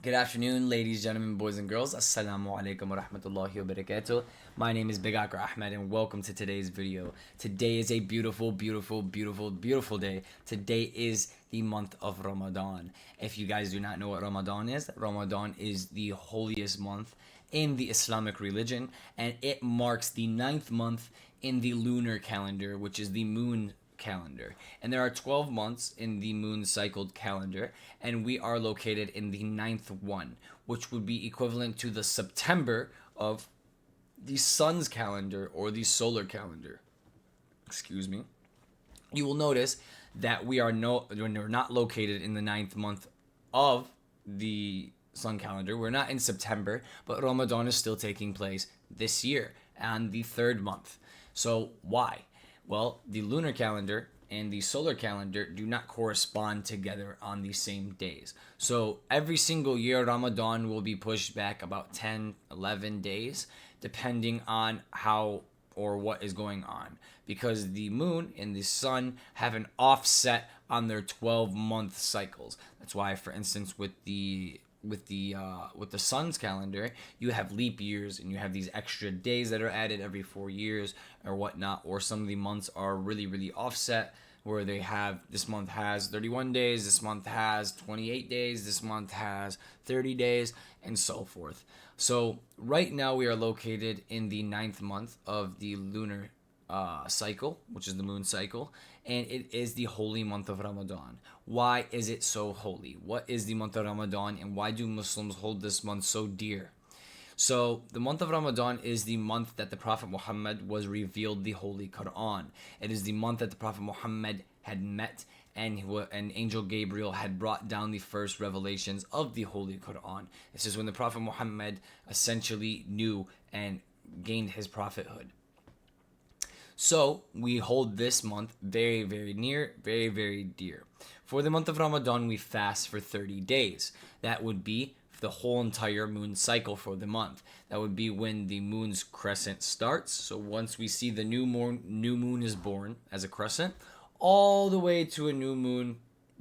Good afternoon, ladies, gentlemen, boys, and girls. Assalamu alaikum wa rahmatullahi wa barakatuh. My name is Big Akra Ahmed, and welcome to today's video. Today is a beautiful, beautiful, beautiful, beautiful day. Today is the month of Ramadan. If you guys do not know what Ramadan is the holiest month in the Islamic religion, and it marks the ninth month in the lunar calendar, which is the moon calendar. And there are 12 months in the moon cycled calendar, and we are located in the ninth one, which would be equivalent to the September of the sun's calendar or the solar calendar. Excuse me. You will notice that we're not located in the ninth month of the sun calendar. We're not in September, but Ramadan is still taking place this year and the third month. So why? Well, the lunar calendar and the solar calendar do not correspond together on the same days. So every single year, Ramadan will be pushed back about 10, 11 days, depending on how or what is going on. Because the moon and the sun have an offset on their 12-month cycles. That's why, for instance, with the sun's calendar, you have leap years and you have these extra days that are added every 4 years or whatnot. Or some of the months are really, really offset, where they have, this month has 31 days, this month has 28 days, this month has 30 days, and so forth. So right now we are located in the ninth month of the lunar cycle, which is the moon cycle, and it is the holy month of Ramadan. Why is it so holy? What is the month of Ramadan, and why do Muslims hold this month so dear? So the month of Ramadan is the month that the Prophet Muhammad was revealed the Holy Quran. It is the month that the Prophet Muhammad had met and Angel Gabriel had brought down the first revelations of the Holy Quran. This is when the Prophet Muhammad essentially knew and gained his prophethood. So we hold this month very, very near, very, very dear. For the month of Ramadan, we fast for 30 days. That would be the whole entire moon cycle for the month. That would be when the moon's crescent starts. So once we see the new moon is born as a crescent, all the way to a new moon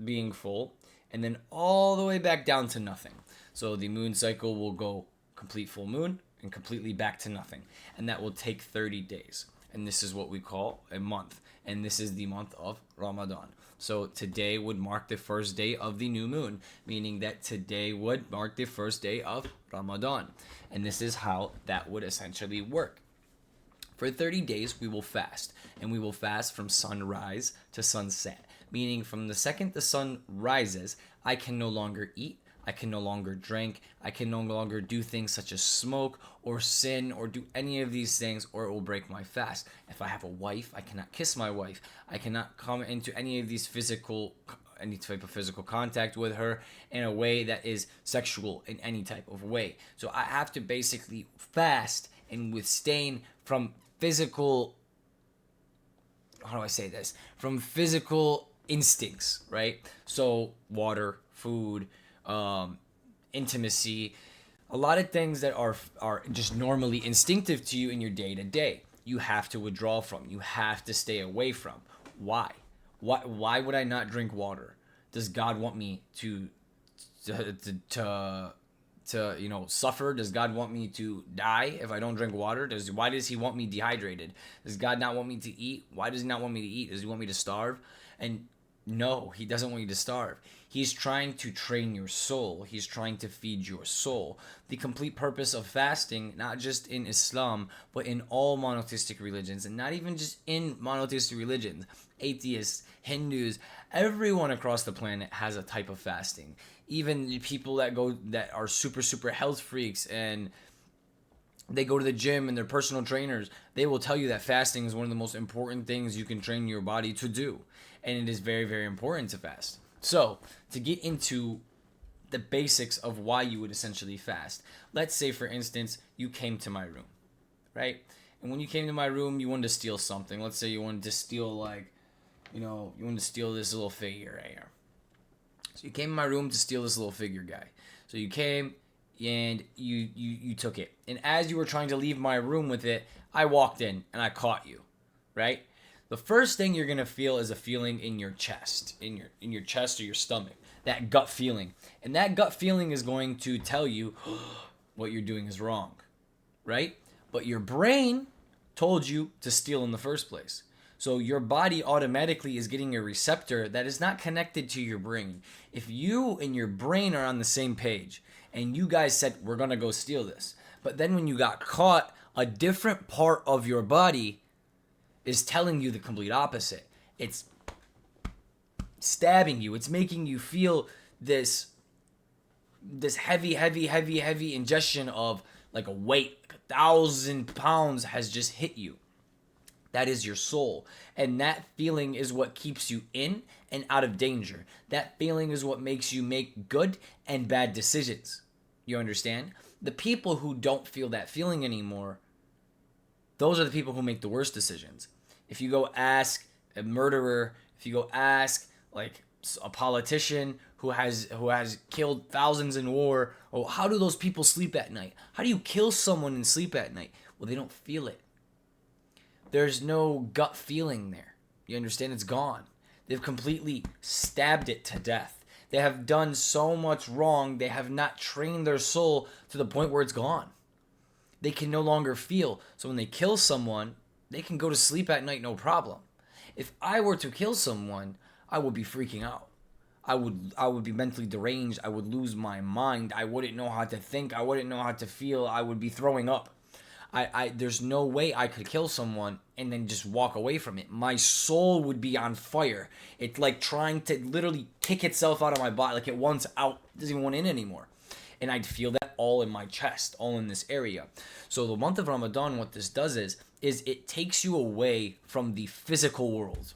being full, and then all the way back down to nothing. So the moon cycle will go complete full moon and completely back to nothing. And that will take 30 days. And this is what we call a month. And this is the month of Ramadan. So today would mark the first day of the new moon, meaning that today would mark the first day of Ramadan. And this is how that would essentially work. For 30 days, we will fast. And we will fast from sunrise to sunset, meaning from the second the sun rises, I can no longer eat, I can no longer drink, I can no longer do things such as smoke or sin or do any of these things, or it will break my fast. If I have a wife, I cannot kiss my wife. I cannot come into any type of physical contact with her in a way that is sexual in any type of way. So I have to basically fast and withstand from physical, how do I say this? From physical instincts, right? So water, food, intimacy, a lot of things that are just normally instinctive to you in your day to day. You have to withdraw from. You have to stay away from. Why? Why would I not drink water? Does God want me to suffer? Does God want me to die if I don't drink water? Why does He want me dehydrated? Does God not want me to eat? Why does He not want me to eat? Does He want me to starve? And no, He doesn't want you to starve. He's trying to train your soul. He's trying to feed your soul. The complete purpose of fasting, not just in Islam, but in all monotheistic religions, and not even just in monotheistic religions, atheists, Hindus, everyone across the planet has a type of fasting. Even people that are super, super health freaks and they go to the gym and they're personal trainers, they will tell you that fasting is one of the most important things you can train your body to do. And it is very, very important to fast. So, to get into the basics of why you would essentially fast, let's say, for instance, you came to my room, right? And when you came to my room, you wanted to steal something. Let's say you wanted to steal, you wanted to steal this little figure right here. So you came in my room to steal this little figure guy. So you came and you took it. And as you were trying to leave my room with it, I walked in and I caught you, right? The first thing you're gonna feel is a feeling in your chest, in your chest or your stomach. that gut feeling. And that gut feeling is going to tell you what you're doing is wrong, right? But your brain told you to steal in the first place. So your body automatically is getting a receptor that is not connected to your brain. If you and your brain are on the same page and you guys said, we're going to go steal this, but then when you got caught, a different part of your body is telling you the complete opposite. It's stabbing you. It's making you feel this heavy ingestion of like a weight, like 1,000 pounds has just hit you. That is your soul. And that feeling is what keeps you in and out of danger. That feeling is what makes you make good and bad decisions. You understand? The people who don't feel that feeling anymore, those are the people who make the worst decisions. If you go ask a murderer, if you go ask like a politician who has killed thousands in war, oh, how do those people sleep at night? How do you kill someone and sleep at night? Well, they don't feel it. There's no gut feeling there. You understand? It's gone. They've completely stabbed it to death. They have done so much wrong. They have not trained their soul to the point where it's gone. They can no longer feel. So when they kill someone, they can go to sleep at night, no problem. If I were to kill someone, I would be freaking out. I would be mentally deranged. I would lose my mind. I wouldn't know how to think. I wouldn't know how to feel. I would be throwing up. There's no way I could kill someone and then just walk away from it. My soul would be on fire. It's like trying to literally kick itself out of my body. Like it wants out, doesn't even want in anymore. And I'd feel that all in my chest, all in this area. So the month of Ramadan, what this does is it takes you away from the physical world.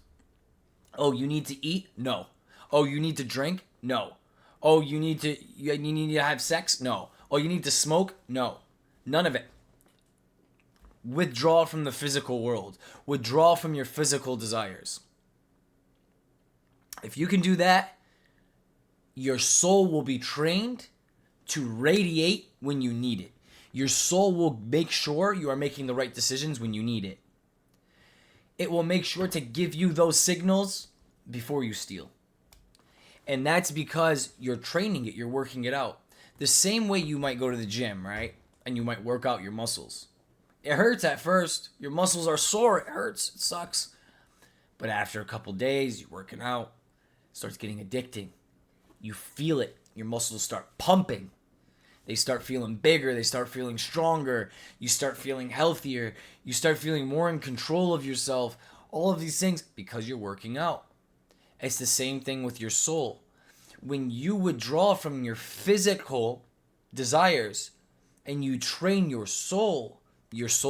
Oh, you need to eat? No. Oh, you need to drink? No. Oh, you need to have sex? No. Oh, you need to smoke? No. None of it. Withdraw from the physical world. Withdraw from your physical desires. If you can do that, your soul will be trained to radiate when you need it. Your soul will make sure you are making the right decisions when you need it. It will make sure to give you those signals before you steal. And that's because you're training it, you're working it out. The same way you might go to the gym, right? And you might work out your muscles. It hurts at first. Your muscles are sore. It hurts. It sucks. But after a couple days, you're working out. It starts getting addicting. You feel it. Your muscles start pumping. They start feeling bigger. They start feeling stronger. You start feeling healthier. You start feeling more in control of yourself. All of these things because you're working out. It's the same thing with your soul. When you withdraw from your physical desires and you train your soul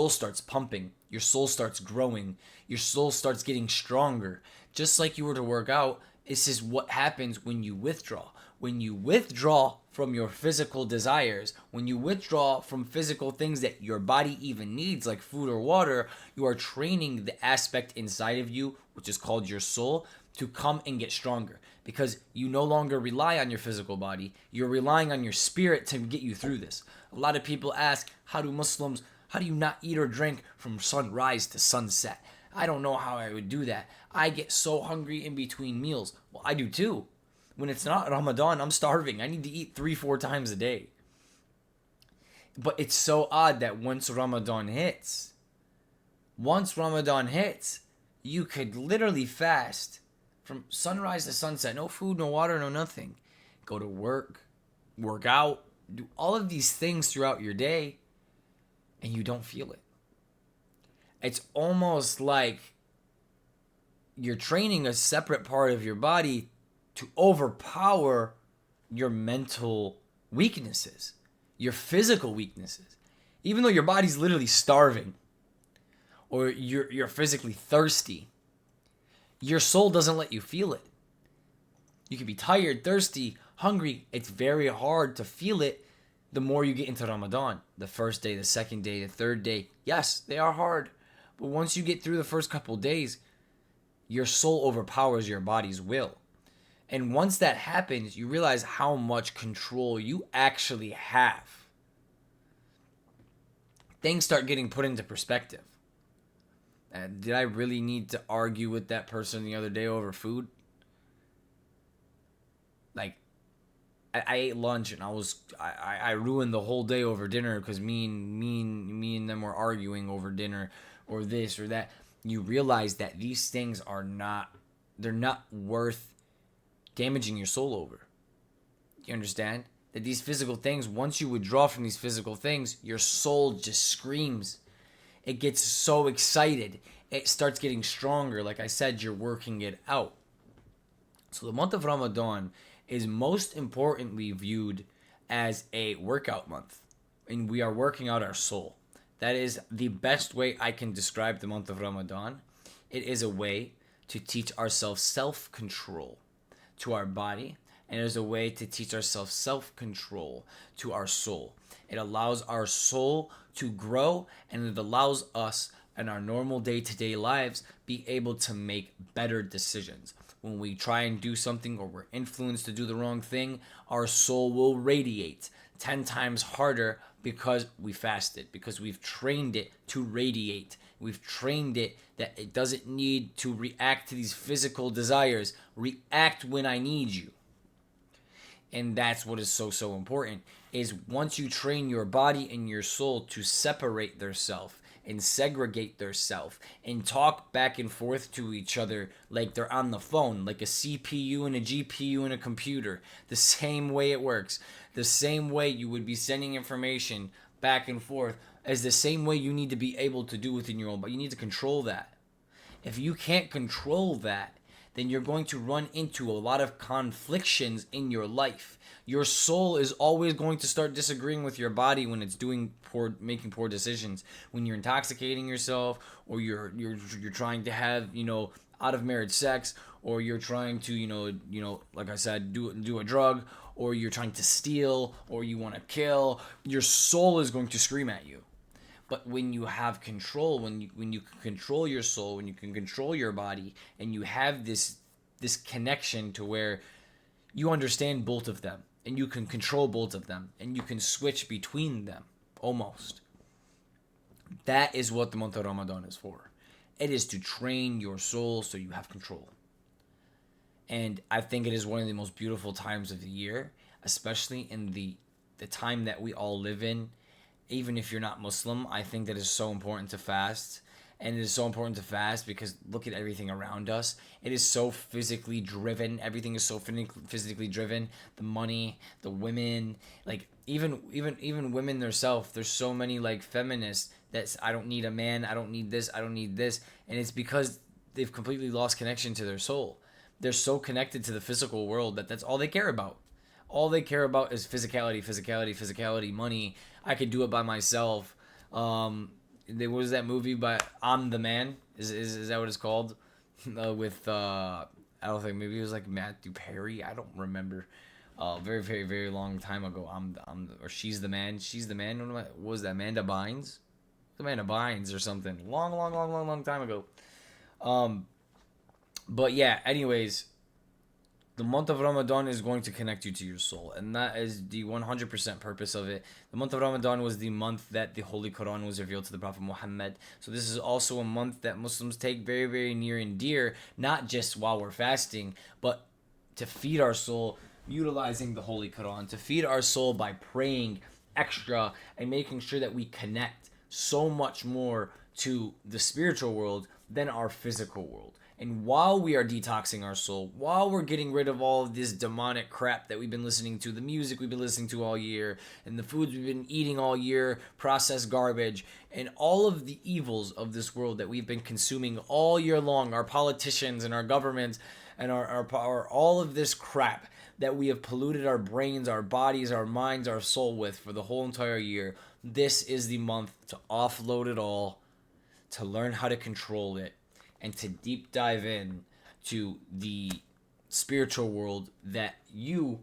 starts pumping. Your soul starts growing. Your soul starts getting stronger. Just like you were to work out, this is what happens when you withdraw. When you withdraw from your physical desires, when you withdraw from physical things that your body even needs, like food or water, you are training the aspect inside of you, which is called your soul, to come and get stronger. Because you no longer rely on your physical body. You're relying on your spirit to get you through this. A lot of people ask, how do you not eat or drink from sunrise to sunset? I don't know how I would do that. I get so hungry in between meals. Well, I do too. When it's not Ramadan, I'm starving. I need to eat 3-4 times a day. But it's so odd that once Ramadan hits, you could literally fast from sunrise to sunset. No food, no water, no nothing. Go to work out, do all of these things throughout your day, and you don't feel it. It's almost like you're training a separate part of your body to overpower your mental weaknesses, your physical weaknesses. Even though your body's literally starving or you're physically thirsty, your soul doesn't let you feel it. You can be tired, thirsty, hungry. It's very hard to feel it the more you get into Ramadan. The first day, the second day, the third day. Yes, they are hard. But once you get through the first couple days, your soul overpowers your body's will. And once that happens, you realize how much control you actually have. Things start getting put into perspective. Did I really need to argue with that person the other day over food? Like, I ate lunch and I ruined the whole day over dinner because me and them were arguing over dinner or this or that. You realize that these things are not, they're not worth damaging your soul over. You understand? That these physical things, once you withdraw from these physical things, your soul just screams. It gets so excited. It starts getting stronger. Like I said, you're working it out. So the month of Ramadan is most importantly viewed as a workout month. And we are working out our soul. That is the best way I can describe the month of Ramadan. It is a way to teach ourselves self-control to our body, and it is a way to teach ourselves self-control to our soul. It allows our soul to grow, and it allows us in our normal day-to-day lives be able to make better decisions. When we try and do something or we're influenced to do the wrong thing, our soul will radiate 10 times harder because we fasted, because we've trained it to radiate. We've trained it that it doesn't need to react to these physical desires. React when I need you. And that's what is so, so important, is once you train your body and your soul to separate their self and segregate their self and talk back and forth to each other like they're on the phone, like a CPU and a GPU and a computer, the same way it works, the same way you would be sending information back and forth, as the same way you need to be able to do within your own, but you need to control that. If you can't control that, then you're going to run into a lot of conflictions in your life. Your soul is always going to start disagreeing with your body when it's making poor decisions. When you're intoxicating yourself, or you're trying to have, out of marriage sex, or you're trying to, like I said, do a drug, or you're trying to steal, or you want to kill. Your soul is going to scream at you. But when you have control, when you can control your soul, when you can control your body, and you have this connection to where you understand both of them, and you can control both of them, and you can switch between them, almost. That is what the month of Ramadan is for. It is to train your soul so you have control. And I think it is one of the most beautiful times of the year, especially in the time that we all live in. Even if you're not Muslim, I think that it's so important to fast. And it is so important to fast because look at everything around us. It is so physically driven. Everything is so physically driven. The money, the women, like even women themselves. There's so many like feminists that I don't need a man. I don't need this. I don't need this. And it's because they've completely lost connection to their soul. They're so connected to the physical world that that's all they care about. All they care about is physicality, money. I could do it by myself. There was that movie by I'm the Man. Is that what it's called? With I don't think, maybe it was like Matthew Perry. I don't remember. Very, very, very long time ago. Or She's the Man. She's the Man. What was that? Amanda Bynes? Amanda Bynes or something. Long time ago. But yeah. Anyways. The month of Ramadan is going to connect you to your soul, and that is the 100% purpose of it. The month of Ramadan was the month that the Holy Quran was revealed to the Prophet Muhammad. So this is also a month that Muslims take very, very near and dear, not just while we're fasting, but to feed our soul, utilizing the Holy Quran, to feed our soul by praying extra and making sure that we connect so much more to the spiritual world than our physical world. And while we are detoxing our soul, while we're getting rid of all of this demonic crap that we've been listening to, the music we've been listening to all year, and the foods we've been eating all year, processed garbage, and all of the evils of this world that we've been consuming all year long, our politicians and our governments and our all of this crap that we have polluted our brains, our bodies, our minds, our soul with for the whole entire year, this is the month to offload it all, to learn how to control it, and to deep dive in to the spiritual world that you,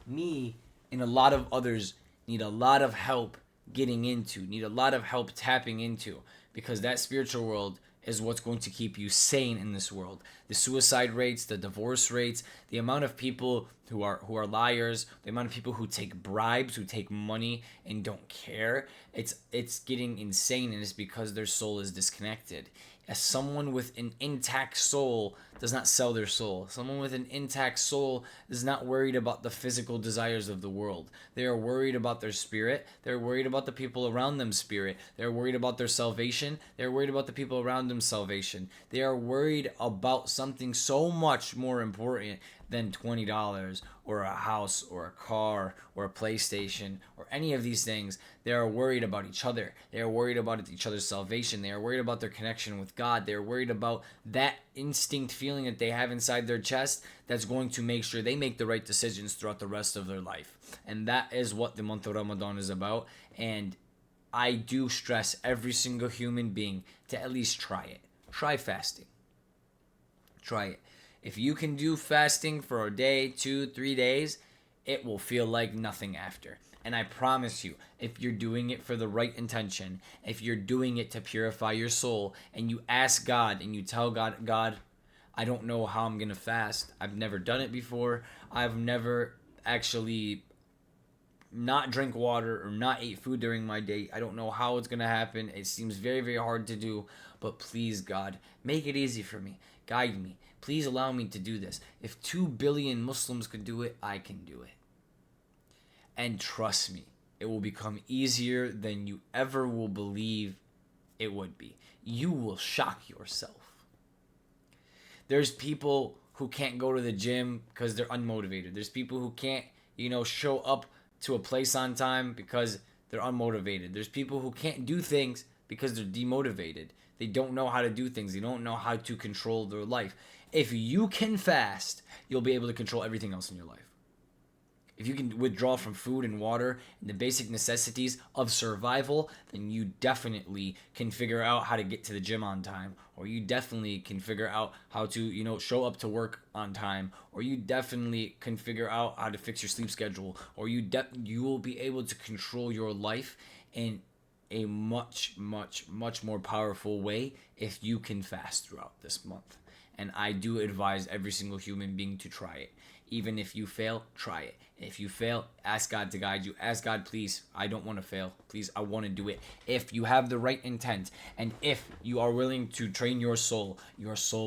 me, and a lot of others need a lot of help getting into, need a lot of help tapping into, because that spiritual world is what's going to keep you sane in this world. The suicide rates, the divorce rates, the amount of people who are liars, the amount of people who take bribes, who take money and don't care, it's getting insane, and it's because their soul is disconnected. As someone with an intact soul does not sell their soul. Someone with an intact soul is not worried about the physical desires of the world. They are worried about their spirit. They're worried about the people around them spirit. They're worried about their salvation. They're worried about the people around them salvation. They are worried about something so much more important than $20 or a house or a car or a PlayStation or any of these things. They are worried about each other. They are worried about each other's salvation. They are worried about their connection with God. They are worried about that instinct feeling that they have inside their chest that's going to make sure they make the right decisions throughout the rest of their life. And that is what the month of Ramadan is about. And I do stress every single human being to at least try it. Try fasting. Try it. If you can do fasting for a day, 2, 3 days, it will feel like nothing after. And I promise you, if you're doing it for the right intention, if you're doing it to purify your soul, and you ask God and you tell God, God, I don't know how I'm going to fast. I've never done it before. I've never actually not drink water or not ate food during my day. I don't know how it's going to happen. It seems very, very hard to do. But please, God, make it easy for me. Guide me. Please allow me to do this. If 2 billion Muslims could do it, I can do it. And trust me, it will become easier than you ever will believe it would be. You will shock yourself. There's people who can't go to the gym because they're unmotivated. There's people who can't, show up to a place on time because they're unmotivated. There's people who can't do things because they're demotivated. They don't know how to do things. They don't know how to control their life. If you can fast, you'll be able to control everything else in your life. If you can withdraw from food and water and the basic necessities of survival, then you definitely can figure out how to get to the gym on time, or you definitely can figure out how to, show up to work on time, or you definitely can figure out how to fix your sleep schedule, or you will be able to control your life in a much, much, much more powerful way if you can fast throughout this month. And I do advise every single human being to try it. Even if you fail, try it. If you fail, ask God to guide you. Ask God, please, I don't want to fail. Please, I want to do it. If you have the right intent, and if you are willing to train your soul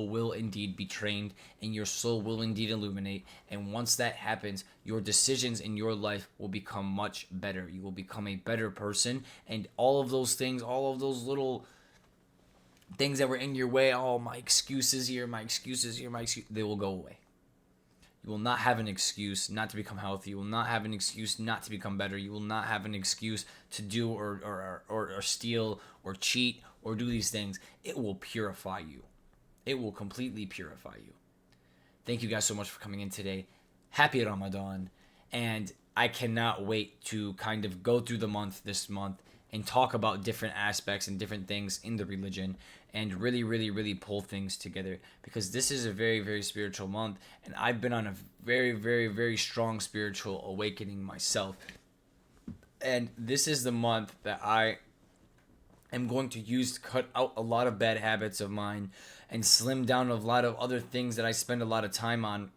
will indeed be trained, and your soul will indeed illuminate. And once that happens, your decisions in your life will become much better. You will become a better person, and all of those things, all of those little things that were in your way, my excuses here, they will go away. You will not have an excuse not to become healthy. You will not have an excuse not to become better. You will not have an excuse to do or steal or cheat or do these things. It will purify you. It will completely purify you. Thank you guys so much for coming in today. Happy Ramadan. And I cannot wait to kind of go through this month and talk about different aspects and different things in the religion and really, really, really pull things together, because this is a very, very spiritual month, and I've been on a very, very, very strong spiritual awakening myself. And this is the month that I am going to use to cut out a lot of bad habits of mine and slim down a lot of other things that I spend a lot of time on,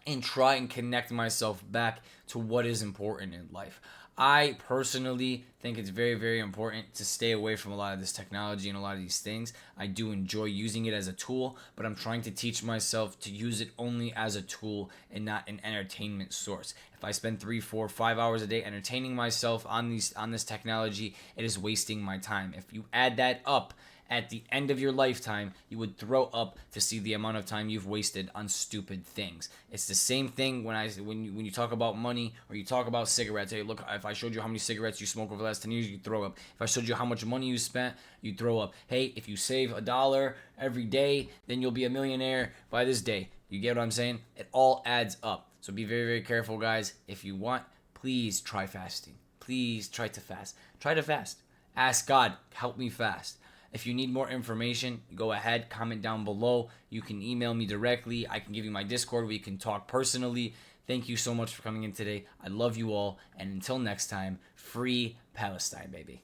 and try and connect myself back to what is important in life. I personally think it's very, very important to stay away from a lot of this technology and a lot of these things. I do enjoy using it as a tool, but I'm trying to teach myself to use it only as a tool and not an entertainment source. If I spend 3, 4, 5 hours a day entertaining myself on this technology, it is wasting my time. If you add that up, at the end of your lifetime, you would throw up to see the amount of time you've wasted on stupid things. It's the same thing when you talk about money or you talk about cigarettes. Hey, look, if I showed you how many cigarettes you smoke over the last 10 years, you throw up. If I showed you how much money you spent, you throw up. Hey, if you save $1 every day, then you'll be a millionaire by this day. You get what I'm saying? It all adds up. So be very, very careful, guys. If you want, please try fasting. Please try to fast. Try to fast. Ask God, help me fast. If you need more information, go ahead, comment down below. You can email me directly. I can give you my Discord. We can talk personally. Thank you so much for coming in today. I love you all. And until next time, free Palestine, baby.